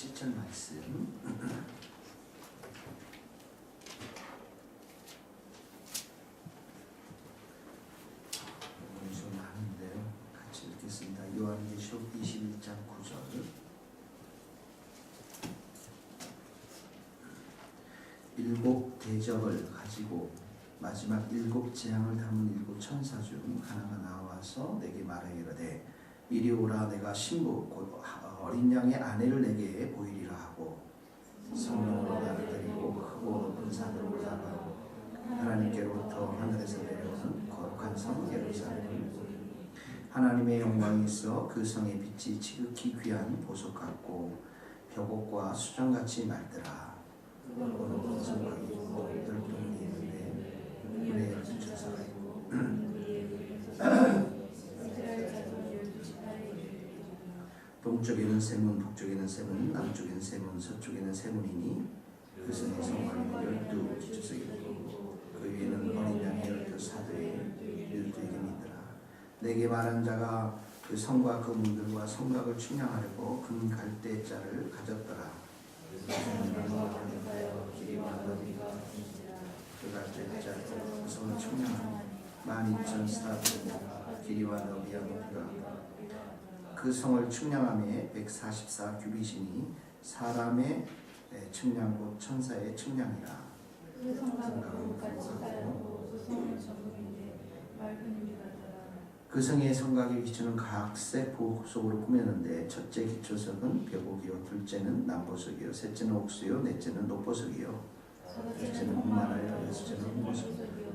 7절 말씀 좀 많은데요. 같이 읽겠습니다. 요한계시록 21장 9절. 일곱 대접을 가지고 마지막 일곱 재앙을 담은 일곱 천사 중 하나가 나와서 내게 말하기로되 이리 오라. 내가 신부 곧 어린 양의 아내를 내게 보이리라 하고 성령으로 나를 데리고 크고 높은 산으로 올라가고 하나님께로부터 하늘에서 내려오는 거룩한 성 예루살렘을 보니 하나님의 영광이 있어 그 성의 빛이 지극히 귀한 보석 같고 벽옥과 수정같이 맑더라. 그거는 성곽이 있고 열동이 있는데 문에 12천사가 있고 동쪽에는 세 문, 북쪽에는 세 문, 남쪽에는 세 문, 서쪽에는 세 문이니 그 성의 성곽에는 12지주석이 있고 그 위에는 어린 양의 12사도의 12에게 있더라. 내게 말한 자가 그 성과 그 문들과 성곽을 측량하려고 금 갈대자를 가졌더라. 그 갈대자로 그 성을 측량하니 12,000스타드 길이와 너비와 높이가 그 성을 측량함에 144 규빗이니 사람의 측량 곧 천사의 측량이라. 그 성곽은 같이 가려고 그 성을 전문인데 맑은 유리 같더라. 그 성의 성곽의 기초는 각색 보석으로 꾸몄는데 첫째 기초석은 벽옥이요 둘째는 남보석이요 셋째는 옥수요 넷째는 녹보석이요 넷째는 흑마라요 여섯째는 흑보석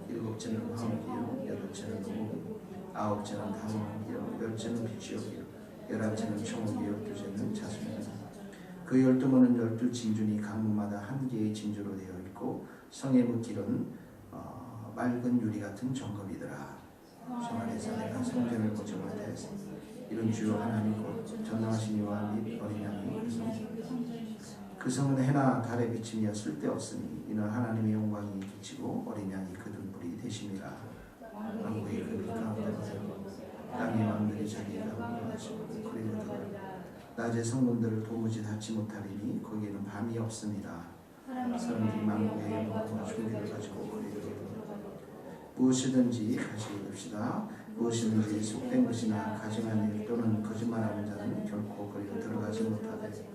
일곱째는 황옥이요 여덟째는 노옥이요 아홉째는 당옥이요 열째는 비지옥이요 열한째는 청옥이요 두째는 자수이요 그 12문은 12진주니 각문마다 한 개의 진주로 되어 있고 성의 물길은 맑은 유리 같은 정금이더라. 생활에서 내가 성전을 보증할 때 이런 주요 하나님 곧 전능하신 이와 및 어린 양이 그 성은 해나 달에 비치며 쓸데없으니 이는 하나님의 영광이 비치고 어린 양이 그 등불이 되심이라. 왕국의 그 가운데 땅의 왕들이 자기의 가운데 하시고 그리고 낮에 성문들을 도무지 닫지 못하리니 거기에는 밤이 없습니다. 사람들이 만국의 영광과 존귀를 가지고 거리로 무엇이든지 같이 읽읍시다. 무엇이든지 속된 것이나 가증한 일 또는 거짓말하는 자는 결코 거리로 들어가지 못하되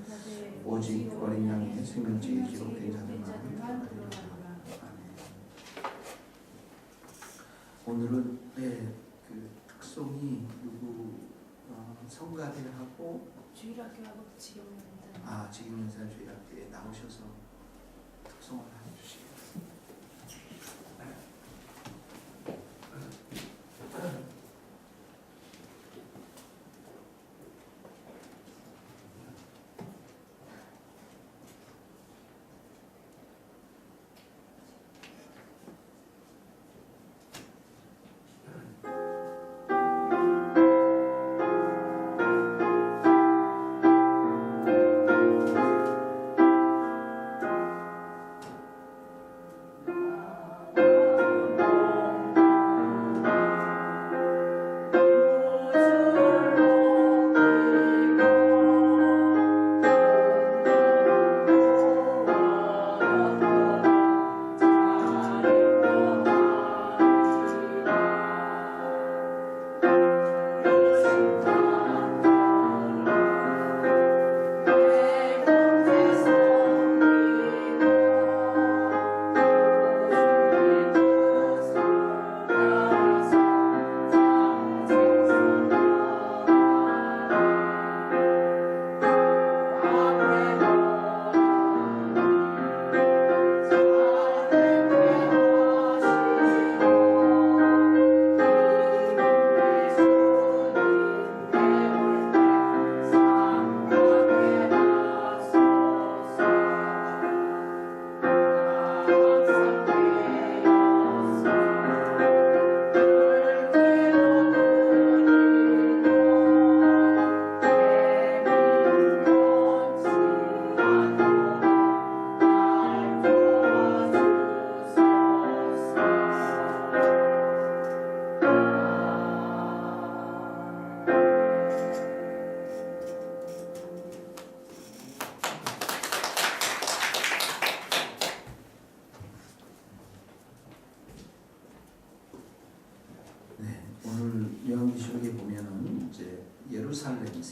오직 어린 양의 생명책에 기록된 자들만 들어가리라. 오늘은 그 특송이 누구 성가대하고 주일학교하고 지경연사 지경연사 주일학교에 나오셔서 특송을 해주시겠습니다.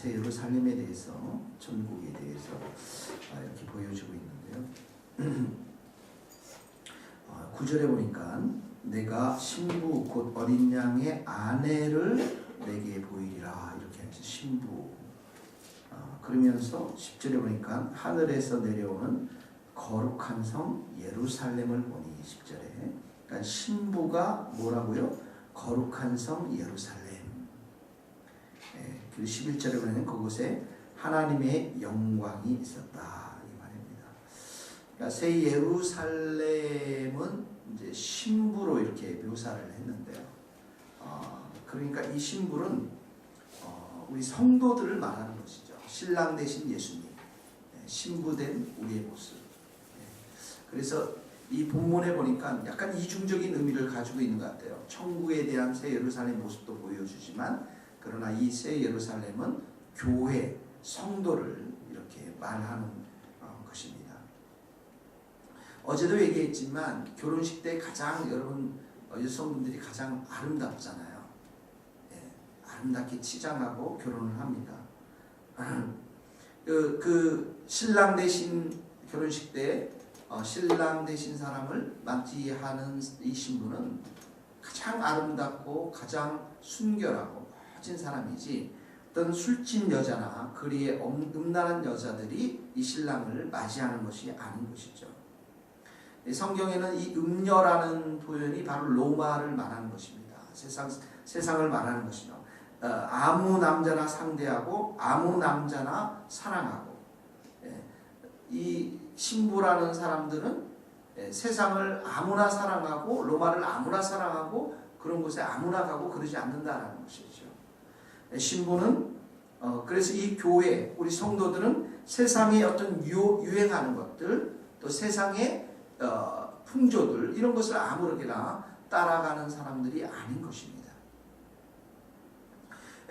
새 예루살렘에 대해서, 천국에 대해서 이렇게 보여주고 있는데요. 9절에 보니까 내가 신부 곧 어린 양의 아내를 내게 보이리라 이렇게 하죠. 신부. 그러면서 10절에 보니까 하늘에서 내려오는 거룩한 성 예루살렘을 보니 10절에 그러니까 신부가 뭐라고요? 거룩한 성 예루살렘. 그리고 11절에 보면 그곳에 하나님의 영광이 있었다 이 말입니다. 그러니까 새 예루살렘은 이제 신부로 이렇게 묘사를 했는데요. 그러니까 이 신부는 우리 성도들을 말하는 것이죠. 신랑 대신 예수님, 신부된 우리의 모습. 그래서 이 본문에 보니까 약간 이중적인 의미를 가지고 있는 것 같아요. 천국에 대한 새 예루살렘 모습도 보여주지만 그러나 이 새 예루살렘은 교회, 성도를 이렇게 말하는 것입니다. 어제도 얘기했지만 결혼식 때 가장 여러분 여성분들이 가장 아름답잖아요. 아름답게 치장하고 결혼을 합니다. 그 신랑 대신 결혼식 때 신랑 되신 사람을 맞이하는 이 신부는 가장 아름답고 가장 순결하고 멋진 사람이지 어떤 술집 여자나 거리에 음란한 여자들이 이 신랑을 맞이하는 것이 아닌 것이죠. 성경에는 이 음녀라는 표현이 바로 로마를 말하는 것입니다. 세상을 말하는 것이죠. 아무 남자나 상대하고 아무 남자나 사랑하고 이 신부라는 사람들은 세상을 아무나 사랑하고 로마를 아무나 사랑하고 그런 곳에 아무나 가고 그러지 않는다라는 것이죠. 신부는 그래서 이 교회 우리 성도들은 세상에 어떤 유행하는 것들 또 세상의 풍조들 이런 것을 아무렇게나 따라가는 사람들이 아닌 것입니다.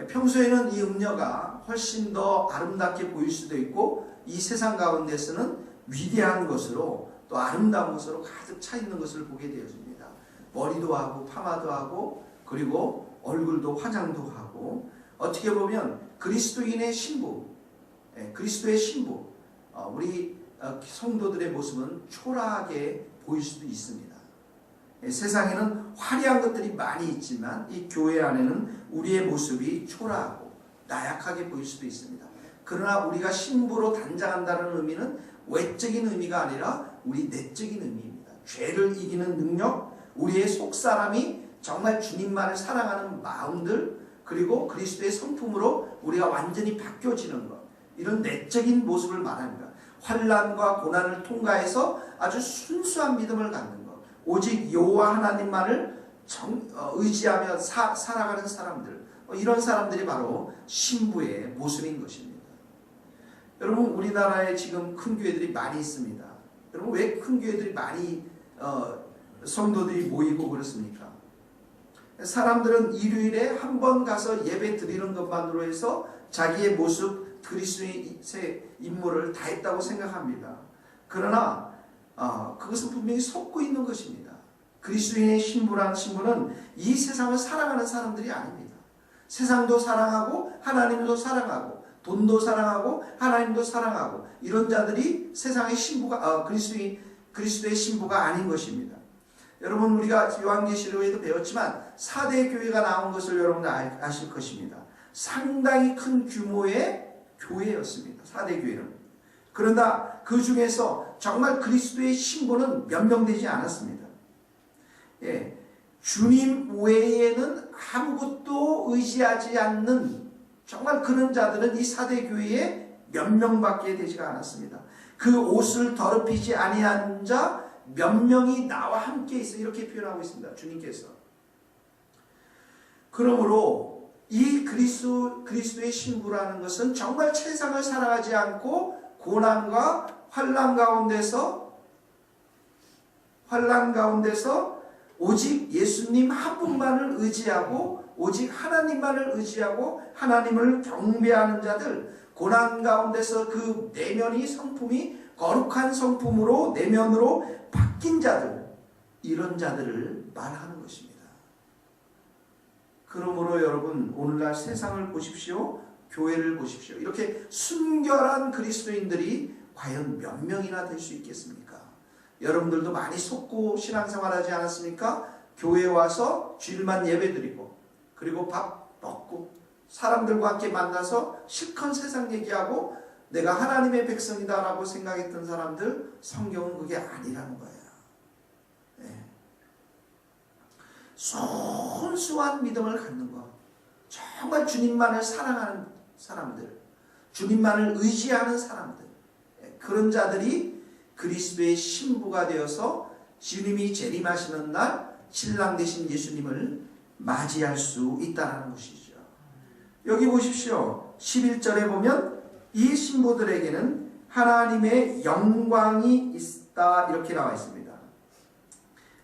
평소에는 이 음녀가 훨씬 더 아름답게 보일 수도 있고 이 세상 가운데서는 위대한 것으로 또 아름다운 것으로 가득 차 있는 것을 보게 되어집니다. 머리도 하고 파마도 하고 그리고 얼굴도 화장도 하고 어떻게 보면 그리스도인의 신부, 그리스도의 신부, 우리 성도들의 모습은 초라하게 보일 수도 있습니다. 세상에는 화려한 것들이 많이 있지만 이 교회 안에는 우리의 모습이 초라하고 나약하게 보일 수도 있습니다. 그러나 우리가 신부로 단장한다는 의미는 외적인 의미가 아니라 우리 내적인 의미입니다. 죄를 이기는 능력, 우리의 속사람이 정말 주님만을 사랑하는 마음들 그리고 그리스도의 성품으로 우리가 완전히 바뀌어지는 것 이런 내적인 모습을 말합니다. 환난과 고난을 통과해서 아주 순수한 믿음을 갖는 것 오직 여호와 하나님만을 의지하며 살아가는 사람들 이런 사람들이 바로 신부의 모습인 것입니다. 여러분 우리나라에 지금 큰 교회들이 많이 있습니다. 여러분 왜 큰 교회들이 많이 성도들이 모이고 그렇습니까? 사람들은 일요일에 한 번 가서 예배 드리는 것만으로 해서 자기의 모습 그리스도의 임무를 다 했다고 생각합니다. 그러나 그것은 분명히 속고 있는 것입니다. 그리스도인의 신부라는 신부는 이 세상을 사랑하는 사람들이 아닙니다. 세상도 사랑하고 하나님도 사랑하고 돈도 사랑하고 하나님도 사랑하고 이런 자들이 세상의 신부가 그리스도의 신부가 아닌 것입니다. 여러분 우리가 요한계시록에도 배웠지만 4대 교회가 나온 것을 여러분 아실 것입니다. 상당히 큰 규모의 교회였습니다. 4대 교회는. 그러나 그 중에서 정말 그리스도의 신부는 몇 명 되지 않았습니다. 주님 외에는 아무것도 의지하지 않는 정말 그런 자들은 이 4대 교회에 몇 명밖에 되지가 않았습니다. 그 옷을 더럽히지 아니한 자 몇 명이 나와 함께 있어 이렇게 표현하고 있습니다. 주님께서. 그러므로 이 그리스도의 신부라는 것은 정말 세상을 살아가지 않고 고난과 환난 가운데서 오직 예수님 한 분만을 의지하고 오직 하나님만을 의지하고 하나님을 경배하는 자들 고난 가운데서 그 내면이 성품이 거룩한 성품으로 내면으로 바뀐 자들 이런 자들을 말하는 것입니다. 그러므로 여러분 오늘날 세상을 보십시오. 교회를 보십시오. 이렇게 순결한 그리스도인들이 과연 몇 명이나 될 수 있겠습니까? 여러분들도 많이 속고 신앙생활하지 않았습니까? 교회에 와서 주일만 예배드리고 그리고 밥 먹고 사람들과 함께 만나서 실컷 세상 얘기하고 내가 하나님의 백성이다라고 생각했던 사람들, 성경은 그게 아니라는 거예요. 네. 순수한 믿음을 갖는 것, 정말 주님만을 사랑하는 사람들, 주님만을 의지하는 사람들, 그런 자들이 그리스도의 신부가 되어서 주님이 재림하시는 날 신랑 되신 예수님을 맞이할 수 있다는 것이죠. 여기 보십시오. 11절에 보면 이 신부들에게는 하나님의 영광이 있다 이렇게 나와 있습니다.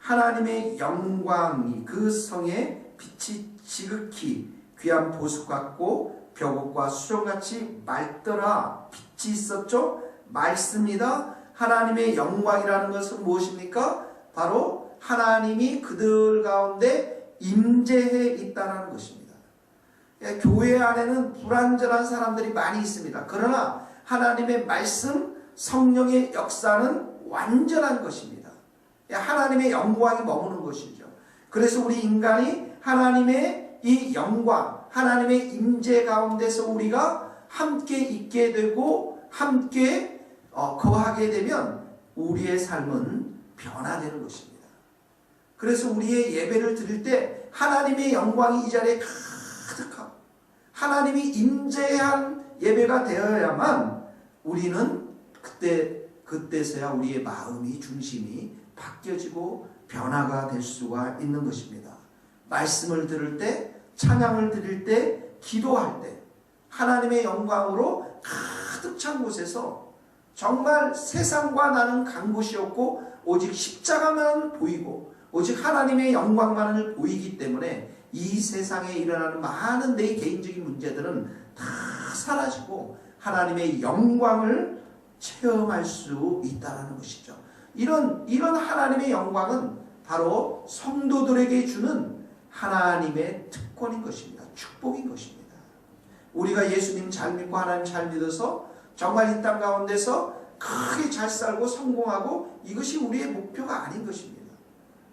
하나님의 영광이 그 성에 빛이 지극히 귀한 보석 같고 벽옥과 수정같이 맑더라. 빛이 있었죠. 맑습니다. 하나님의 영광이라는 것은 무엇입니까? 바로 하나님이 그들 가운데 임재해 있다는 것입니다. 교회 안에는 불완전한 사람들이 많이 있습니다. 그러나 하나님의 말씀, 성령의 역사는 완전한 것입니다. 하나님의 영광이 머무는 것이죠. 그래서 우리 인간이 하나님의 이 영광, 하나님의 임재 가운데서 우리가 함께 있게 되고 함께 거하게 되면 우리의 삶은 변화되는 것입니다. 그래서 우리의 예배를 드릴 때 하나님의 영광이 이 자리에 가득하고 하나님이 임재한 예배가 되어야만 우리는 그때서야 우리의 마음이 중심이 바뀌어지고 변화가 될 수가 있는 것입니다. 말씀을 들을 때, 찬양을 드릴 때, 기도할 때 하나님의 영광으로 가득 찬 곳에서 정말 세상과 나는 간 곳이 없고 오직 십자가만 보이고 오직 하나님의 영광만을 보이기 때문에 이 세상에 일어나는 많은 내 개인적인 문제들은 다 사라지고 하나님의 영광을 체험할 수 있다는 것이죠. 이런 하나님의 영광은 바로 성도들에게 주는 하나님의 특권인 것입니다. 축복인 것입니다. 우리가 예수님 잘 믿고 하나님 잘 믿어서 정말 이 땅 가운데서 크게 잘 살고 성공하고 이것이 우리의 목표가 아닌 것입니다.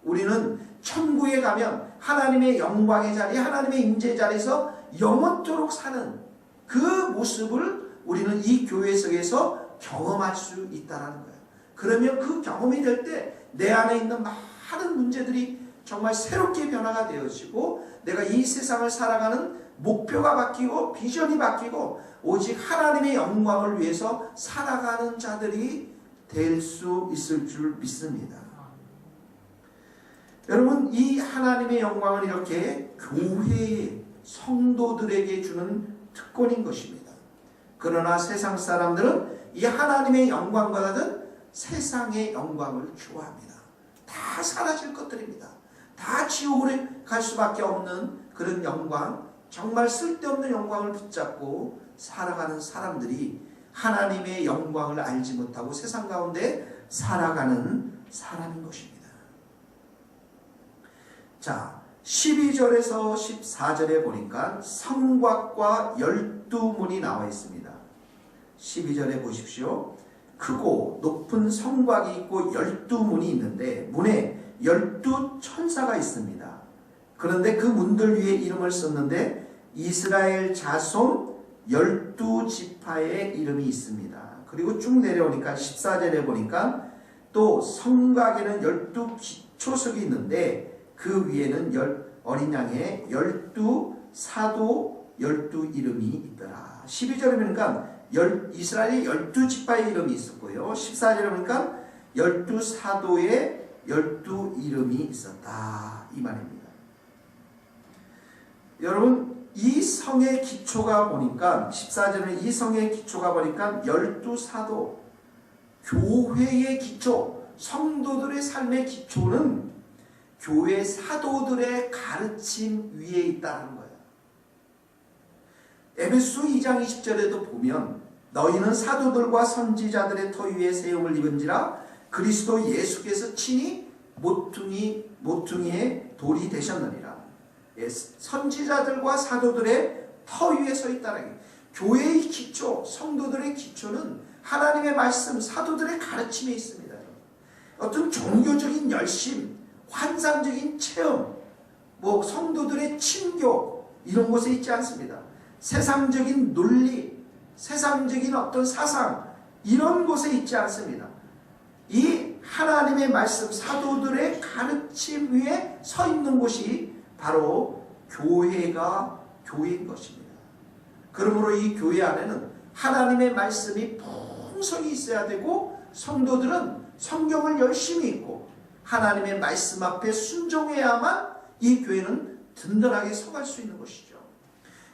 우리는 천국에 가면 하나님의 영광의 자리, 하나님의 임재의 자리에서 영원토록 사는 그 모습을 우리는 이 교회 속에서 경험할 수 있다는 거예요. 그러면 그 경험이 될 때 내 안에 있는 많은 문제들이 정말 새롭게 변화가 되어지고 내가 이 세상을 살아가는 목표가 바뀌고 비전이 바뀌고 오직 하나님의 영광을 위해서 살아가는 자들이 될 수 있을 줄 믿습니다. 여러분, 이 하나님의 영광은 이렇게 교회의 성도들에게 주는 특권인 것입니다. 그러나 세상 사람들은 이 하나님의 영광과 같은 세상의 영광을 좋아합니다. 다 사라질 것들입니다. 다 지옥으로 갈 수밖에 없는 그런 영광, 정말 쓸데없는 영광을 붙잡고 살아가는 사람들이 하나님의 영광을 알지 못하고 세상 가운데 살아가는 사람인 것입니다. 자, 12절에서 14절에 보니까 성곽과 12문이 나와 있습니다. 12절에 보십시오. 크고 높은 성곽이 있고 12문이 있는데 문에 12천사가 있습니다. 그런데 그 문들 위에 이름을 썼는데 이스라엘 자손 12지파의 이름이 있습니다. 그리고 쭉 내려오니까 14절에 보니까 또 성곽에는 12기초석이 있는데 그 위에는 어린 양의 12사도 12이름이 있더라. 12절에 보니까 이스라엘의 12지파의 이름이 있었고요. 14절에 보니까 12사도의 12이름이 있었다. 이 말입니다. 여러분, 이 성의 기초가 보니까 14절에 이 성의 기초가 보니까 12사도, 교회의 기초, 성도들의 삶의 기초는 교회 사도들의 가르침 위에 있다는 거예요. 에베소 2장 20절에도 보면 너희는 사도들과 선지자들의 터 위에 세움을 입은지라 그리스도 예수께서 친히 모퉁이의 돌이 되셨느니라. 선지자들과 사도들의 터 위에 서 있다는 게 교회의 기초, 성도들의 기초는 하나님의 말씀, 사도들의 가르침에 있습니다. 어떤 종교적인 열심, 환상적인 체험, 성도들의 친교 이런 곳에 있지 않습니다. 세상적인 논리, 세상적인 어떤 사상 이런 곳에 있지 않습니다. 이 하나님의 말씀, 사도들의 가르침 위에 서 있는 곳이 바로 교회가 교회인 것입니다. 그러므로 이 교회 안에는 하나님의 말씀이 풍성히 있어야 되고 성도들은 성경을 열심히 읽고 하나님의 말씀 앞에 순종해야만 이 교회는 든든하게 서갈 수 있는 것이죠.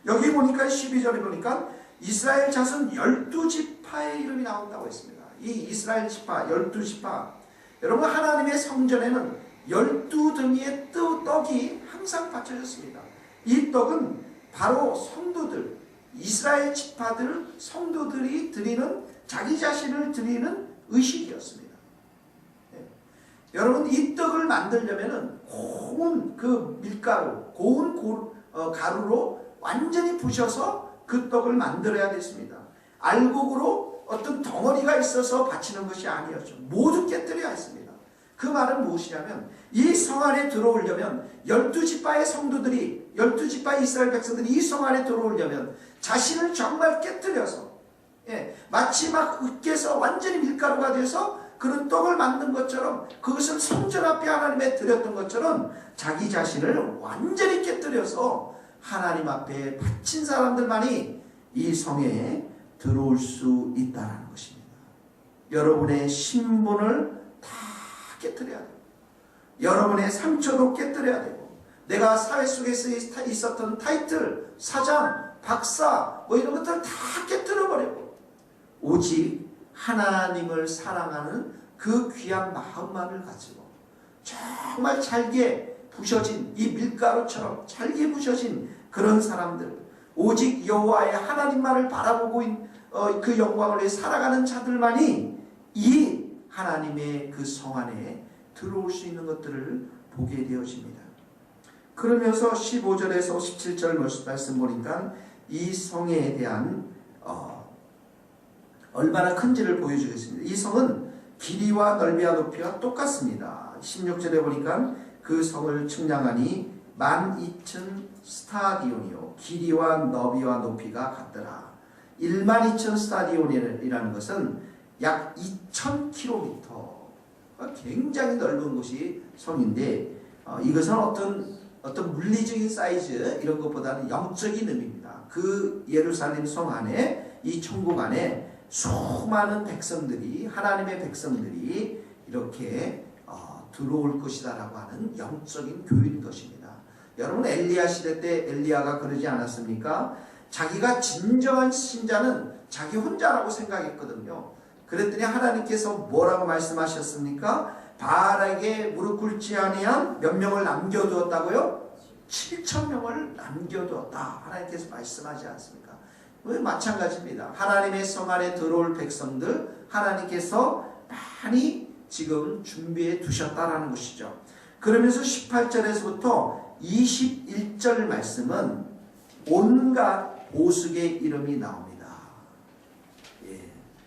여기 보니까 12절에 보니까 이스라엘 자손 12지파의 이름이 나온다고 했습니다. 이 이스라엘 지파 12지파, 여러분 하나님의 성전에는 12등의 떡이 항상 바쳐졌습니다. 이 떡은 바로 성도들, 이스라엘 지파들, 성도들이 드리는, 자기 자신을 드리는 의식이었습니다. 네. 여러분 이 떡을 만들려면 고운 그 밀가루, 고운 가루로 완전히 부셔서 그 떡을 만들어야 됐습니다. 알곡으로 어떤 덩어리가 있어서 바치는 것이 아니었죠. 모두 깨뜨려야 했습니다. 그 말은 무엇이냐면 이 성 안에 들어오려면 12지파의 성도들이, 12지파의 이스라엘 백성들이 이 성 안에 들어오려면 자신을 정말 깨뜨려서, 마치 막 으깨서 완전히 밀가루가 돼서 그런 떡을 만든 것처럼, 그것을 성전 앞에 하나님에 드렸던 것처럼 자기 자신을 완전히 깨뜨려서 하나님 앞에 바친 사람들만이 이 성에 들어올 수 있다는 것입니다. 여러분의 신분을 다 깨뜨려야 돼요. 여러분의 상처도 깨뜨려야 되고, 내가 사회 속에서 있었던 타이틀, 사장, 박사 이런 것들 다 깨뜨려버리고 오직 하나님을 사랑하는 그 귀한 마음만을 가지고 정말 잘게 부셔진 이 밀가루처럼 잘게 부셔진 그런 사람들, 오직 여호와의 하나님만을 바라보고 그 영광을 위해 살아가는 자들만이 이 하나님의 그 성 안에 들어올 수 있는 것들을 보게 되어집니다. 그러면서 15절에서 17절 말씀 보니까 이 성에 대한 얼마나 큰지를 보여주겠습니다. 이 성은 길이와 넓이와 높이가 똑같습니다. 16절에 보니까 그 성을 측량하니 12,000 스타디온이요 길이와 너비와 높이가 같더라. 12,000 스타디온이라는 것은 약 2,000km, 굉장히 넓은 곳이 성인데, 이것은 어떤 물리적인 사이즈 이런 것보다는 영적인 의미입니다. 그 예루살렘 성 안에, 이 천국 안에 수많은 백성들이, 하나님의 백성들이 이렇게 들어올 것이다라고 하는 영적인 교회인 것입니다. 여러분 엘리야 시대 때 엘리야가 그러지 않았습니까? 자기가 진정한 신자는 자기 혼자라고 생각했거든요. 그랬더니 하나님께서 뭐라고 말씀하셨습니까? 바알에게 무릎 꿇지 아니한 몇 명을 남겨두었다고요? 7,000명을 남겨두었다. 하나님께서 말씀하지 않습니까? 마찬가지입니다. 하나님의 성 안에 들어올 백성들 하나님께서 많이 지금 준비해 두셨다라는 것이죠. 그러면서 18절에서부터 21절 말씀은 온갖 보석의 이름이 나옵니다.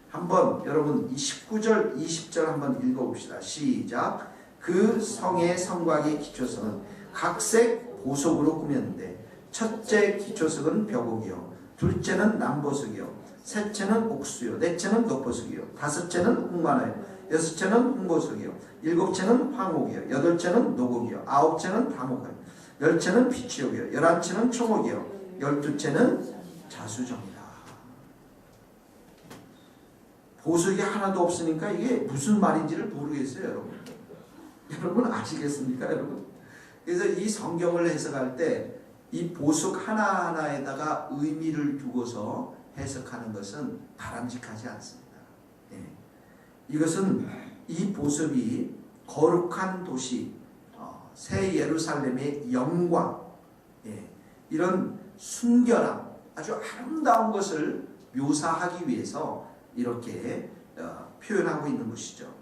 한번 여러분 19절 20절 한번 읽어봅시다. 시작. 그 성의 성곽의 기초석은 각색 보석으로 꾸몄는데 첫째 기초석은 벽옥이요 둘째는 남보석이요 셋째는 옥수요 넷째는 녹보석이요 다섯째는 흑마나요 여섯째는 홍보석이요 일곱째는 황옥이요 여덟째는 노곡이요 아홉째는 다목이요 열째는 피치옥이요 열한째는 청옥이요 열두째는 자수정이다. 보석이 하나도 없으니까 이게 무슨 말인지를 모르겠어요, 여러분. 여러분 아시겠습니까, 여러분? 그래서 이 성경을 해석할 때 이 보석 하나하나에다가 의미를 두고서 해석하는 것은 바람직하지 않습니다. 이것은 이 보석이 거룩한 도시, 새 예루살렘의 영광, 이런 순결함, 아주 아름다운 것을 묘사하기 위해서 이렇게 표현하고 있는 것이죠.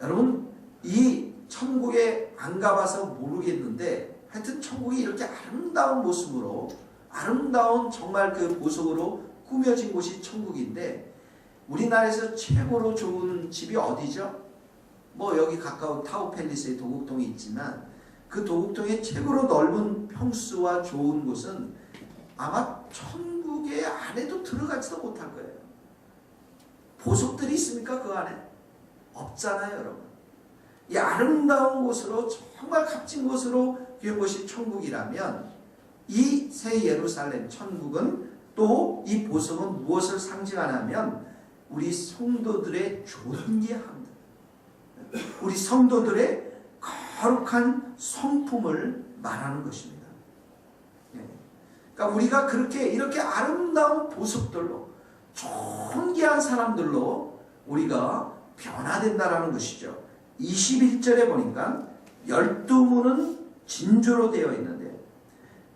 여러분 이 천국에 안 가봐서 모르겠는데 하여튼 천국이 이렇게 아름다운 모습으로 아름다운 정말 그 보석으로 꾸며진 곳이 천국인데, 우리나라에서 최고로 좋은 집이 어디죠? 뭐 여기 가까운 타우팰리스의 도곡동이 있지만, 그 도곡동의 최고로 넓은 평수와 좋은 곳은 아마 천국의 안에도 들어가지도 못할 거예요. 보석들이 있습니까? 그 안에? 없잖아요, 여러분. 이 아름다운 곳으로, 정말 값진 곳으로 비운 것이 천국이라면, 이 새 예루살렘 천국은 또 이 보석은 무엇을 상징하냐면 우리 성도들의 존귀함, 우리 성도들의 거룩한 성품을 말하는 것입니다. 그러니까 우리가 이렇게 아름다운 보석들로, 존귀한 사람들로 우리가 변화된다라는 것이죠. 21절에 보니까 12문은 진주로 되어 있는데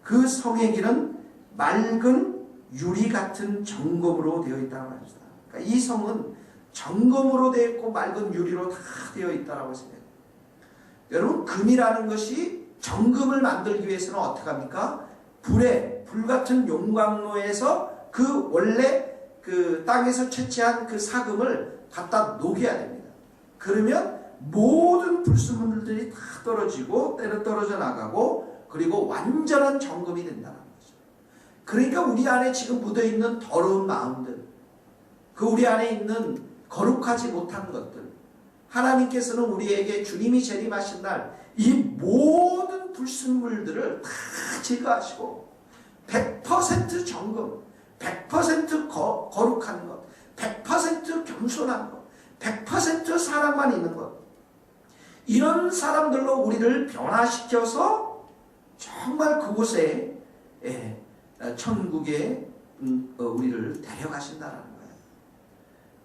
그 성의 길은 맑은 유리 같은 정금으로 되어 있다고 합니다. 그러니까 이 성은 정금으로 되어 있고 맑은 유리로 다 되어 있다고 했습니다. 여러분, 금이라는 것이 정금을 만들기 위해서는 어떻게 합니까? 불 같은 용광로에서 그 원래 그 땅에서 채취한 그 사금을 갖다 녹여야 됩니다. 그러면 모든 불순물들이 다 떨어지고 때려 떨어져 나가고, 그리고 완전한 정금이 된다는 거죠. 그러니까 우리 안에 지금 묻어있는 더러운 마음들, 그 우리 안에 있는 거룩하지 못한 것들, 하나님께서는 우리에게 주님이 재림하신 날 이 모든 불순물들을 다 제거하시고 100% 정금, 100% 거룩한 것, 100% 겸손한 것, 100% 사랑만 있는 것, 이런 사람들로 우리를 변화시켜서 정말 그곳에 천국에 우리를 데려가신다는 거예요.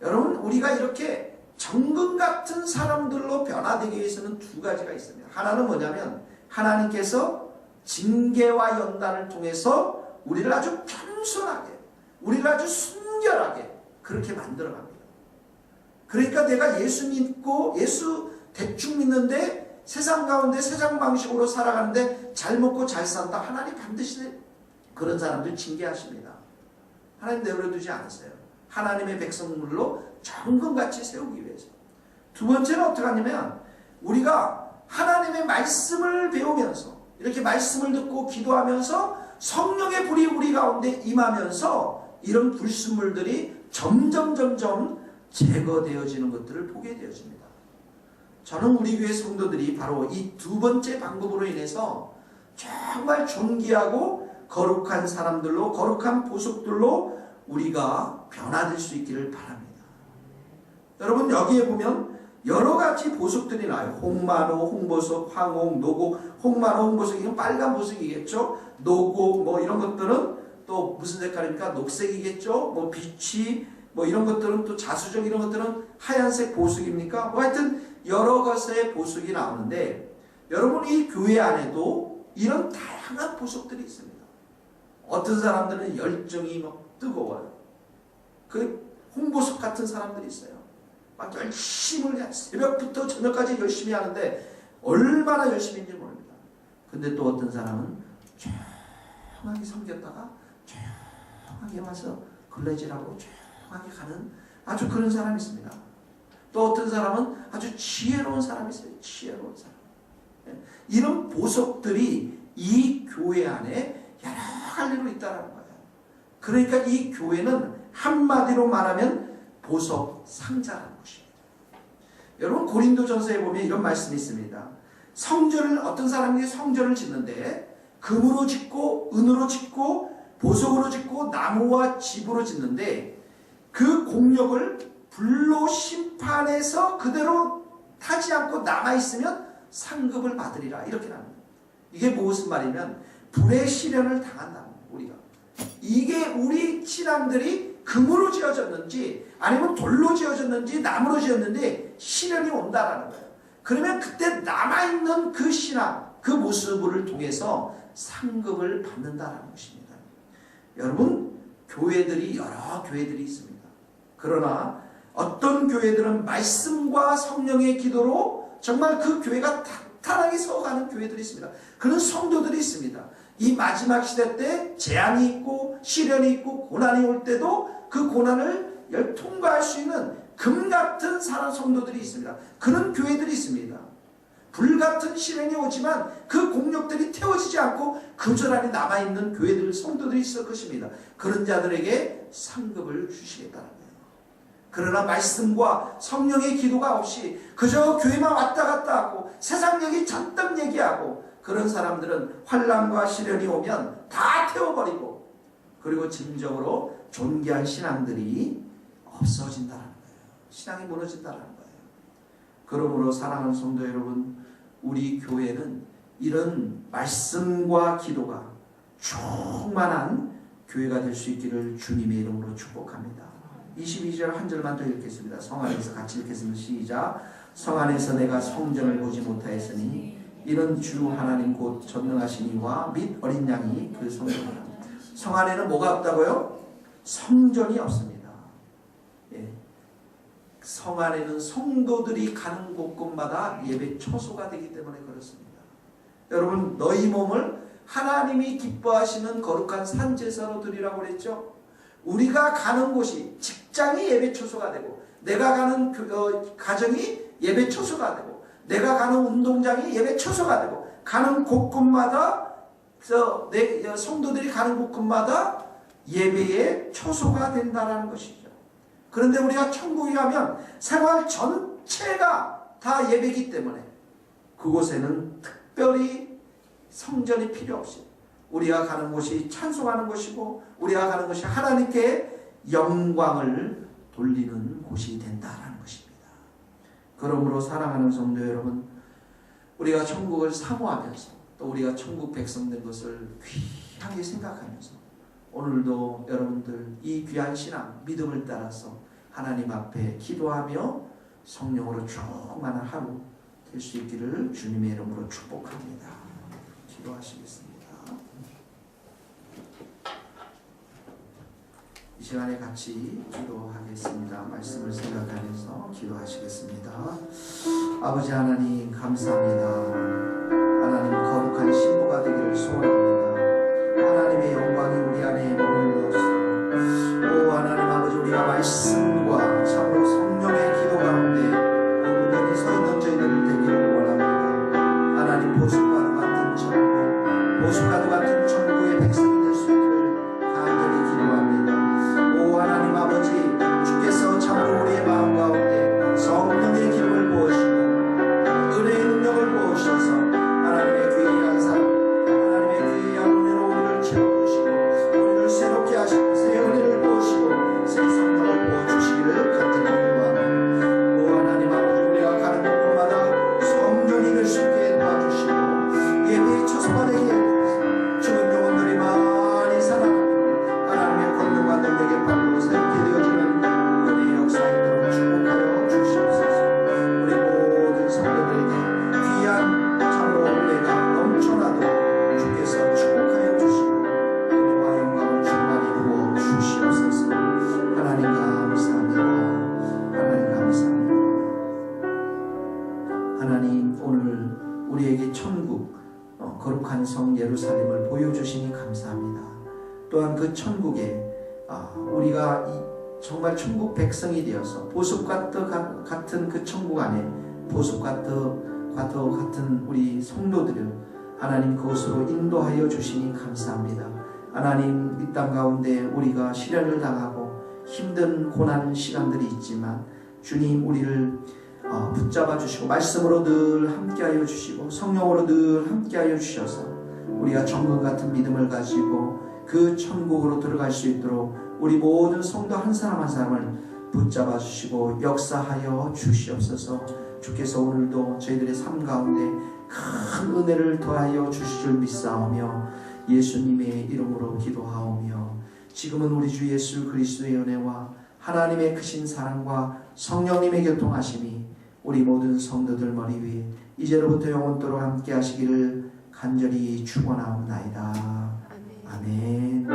여러분, 우리가 이렇게 정금 같은 사람들로 변화되기 위해서는 두 가지가 있습니다. 하나는 뭐냐면 하나님께서 징계와 연단을 통해서 우리를 아주 겸손하게, 우리를 아주 순결하게 그렇게 만들어갑니다. 그러니까 내가 예수 믿고 예수 대충 믿는데 세상 가운데 세상 방식으로 살아가는데 잘 먹고 잘 산다, 하나님 반드시 그런 사람들 징계하십니다. 하나님 내버려두지 않으세요. 하나님의 백성물로 정금같이 세우기 위해서. 두 번째는 어떻게 하냐면 우리가 하나님의 말씀을 배우면서, 이렇게 말씀을 듣고 기도하면서 성령의 불이 우리 가운데 임하면서 이런 불순물들이 점점 제거되어지는 것들을 보게 되어집니다. 저는 우리 교회 성도들이 바로 이 두 번째 방법으로 인해서 정말 존귀하고 거룩한 사람들로, 거룩한 보석들로 우리가 변화될 수 있기를 바랍니다. 여러분, 여기에 보면 여러 가지 보석들이 나와요. 홍마노, 홍보석, 황홍, 노곡. 홍마노, 홍보석, 이건 빨간 보석이겠죠. 노곡, 뭐 이런 것들은 또 무슨 색깔입니까? 녹색이겠죠. 뭐 빛이, 뭐 이런 것들은 또 자수정, 이런 것들은 하얀색 보석입니까? 뭐 하여튼 여러 것의 보석이 나오는데, 여러분, 이 교회 안에도 이런 다양한 보석들이 있습니다. 어떤 사람들은 열정이 막 뜨거워요. 그 홍보석 같은 사람들이 있어요. 막 열심히 새벽부터 저녁까지 열심히 하는데 얼마나 열심히인지 모릅니다. 근데 또 어떤 사람은 조용하게 섬겼다가 조용하게 와서 걸레질하고 조용하게 가는 아주 그런 사람이 있습니다. 또 어떤 사람은 아주 지혜로운 사람이 있어요. 지혜로운 사람. 이런 보석들이 이 교회 안에 여러 갈래로 있다는 거예요. 그러니까 이 교회는 한마디로 말하면 보석 상자라는 것입니다. 여러분, 고린도전서에 보면 이런 말씀이 있습니다. 성전을, 어떤 사람이 성전을 짓는데 금으로 짓고 은으로 짓고 보석으로 짓고 나무와 집으로 짓는데 그 공력을 불로 심판해서 그대로 타지 않고 남아있으면 상급을 받으리라, 이렇게 나옵니다. 이게 무슨 말이면 불의 시련을 당한다는 거예요. 우리가 이게 우리 신앙들이 금으로 지어졌는지 아니면 돌로 지어졌는지 나무로 지었는지 시련이 온다라는 거예요. 그러면 그때 남아있는 그 신앙, 그 모습을 통해서 상급을 받는다라는 것입니다. 여러분, 교회들이 여러 교회들이 있습니다. 그러나 어떤 교회들은 말씀과 성령의 기도로 정말 그 교회가 탄탄하게 서가는 교회들이 있습니다. 그런 성도들이 있습니다. 이 마지막 시대 때 재앙이 있고 시련이 있고 고난이 올 때도 그 고난을 통과할 수 있는 금 같은 사랑 성도들이 있습니다. 그런 교회들이 있습니다. 불같은 시련이 오지만 그 공력들이 태워지지 않고 거절하니 남아있는 교회들 성도들이 있을 것입니다. 그런 자들에게 상급을 주시겠다는 거예요. 그러나 말씀과 성령의 기도가 없이 그저 교회만 왔다 갔다 하고 세상 얘기 잔뜩 얘기하고 그런 사람들은 환난과 시련이 오면 다 태워버리고 그리고 진정으로 존귀한 신앙들이 없어진다는 거예요. 신앙이 무너진다는 거예요. 그러므로 사랑하는 성도 여러분, 우리 교회는 이런 말씀과 기도가 충만한 교회가 될 수 있기를 주님의 이름으로 축복합니다. 22절 한 절만 더 읽겠습니다. 성 안에서 같이 읽겠습니다. 시작. 성 안에서 내가 성전을 보지 못하였으니 이는 주 하나님 곧 전능하신 이와 및 어린 양이 그 성전이라. 성 안에는 뭐가 없다고요? 성전이 없습니다. 예. 성 안에는 성도들이 가는 곳곳마다 예배 처소가 되기 때문에 그렇습니다. 여러분, 너희 몸을 하나님이 기뻐하시는 거룩한 산제사로 드리라고 그랬죠? 우리가 가는 곳이 직장이 예배 처소가 되고 내가 가는 가정이 예배 처소가 되고 내가 가는 운동장이 예배 처소가 되고 가는 곳곳마다 성도들이 가는 곳곳마다 예배의 처소가 된다는 것이죠. 그런데 우리가 천국에 가면 생활 전체가 다 예배이기 때문에 그곳에는 특별히 성전이 필요 없이 우리가 가는 곳이 찬송하는 곳이고 우리가 가는 곳이 하나님께 영광을 돌리는 곳이 된다는 것입니다. 그러므로 사랑하는 성도 여러분, 우리가 천국을 사모하면서 또 우리가 천국 백성 된 것을 귀하게 생각하면서 오늘도 여러분들 이 귀한 신앙, 믿음을 따라서 하나님 앞에 기도하며 성령으로 충만한 하루 될 수 있기를 주님의 이름으로 축복합니다. 기도하시겠습니다. 이 시간에 같이 기도하겠습니다. 말씀을 생각하면서 기도하시겠습니다. 아버지 하나님 감사합니다. 하나님 거룩한 신부가 되기를 소원합니다. 하나님의 영광이 우리 안에 머물러서 오 하나님 아버지 우리가 말씀과 참으로 성령의 기도 가운데 온전히 서 있는 저희들 되기를 원합니다. 하나님 보석과도 같은 천국, 보석과도 같은 천국의 백성이 될 수 있기를 간절히 기도합니다. 오 하나님 아버지 주께서 참으로 우리의 마음 가운데 성령의 기름을 부으시고 은혜의 능력을 부으셔서 하나님의 귀한 사람 하나님의 귀한 은혜로 우리를 채워주시고 우리를 새롭게 하시고 새 은혜를 부으시고 새 성령을 부어주시기를 간절히 기도합니다. 오 하나님 아버지 우리가 가는 곳마다 성령이 될 수 있게 도와주시고 예배의 처소가 되게 해주시고 죽은 영혼들이 많이 살아나고 하나님의 권능과 능력의 발로 새롭게 되어지는 은혜의 역사이도록 축복하여 주시옵소서. 우리 모든 성도들에게 귀한 참으로 은혜가 넘쳐나도록 주께서 축복하여 주시고 은혜와 영광을 충만히 부어 주시옵소서. 하나님 감사합니다. 하나님 감사합니다. 하나님 오늘 우리에게 천국 거룩한 성 예루살렘을 보여주시니 감사합니다. 또한 그 천국에 우리가 정말 천국 백성이 되어서 보석과 같은 그 천국 안에 보석과 같은 우리 성도들을 하나님 그곳으로 인도하여 주시니 감사합니다. 하나님 이 땅 가운데 우리가 시련을 당하고 힘든 고난 시간들이 있지만 주님 우리를 붙잡아 주시고 말씀으로 늘 함께하여 주시고 성령으로 늘 함께하여 주셔서 우리가 정금 같은 믿음을 가지고 그 천국으로 들어갈 수 있도록 우리 모든 성도 한 사람 한 사람을 붙잡아 주시고 역사하여 주시옵소서. 주께서 오늘도 저희들의 삶 가운데 큰 은혜를 더하여 주실 줄 믿사오며 예수님의 이름으로 기도하오며 지금은 우리 주 예수 그리스도의 은혜와 하나님의 크신 사랑과 성령님의 교통하심이 우리 모든 성도들 머리 위에 이제로부터 영원토록 함께 하시기를 간절히 축원하옵나이다. 아멘.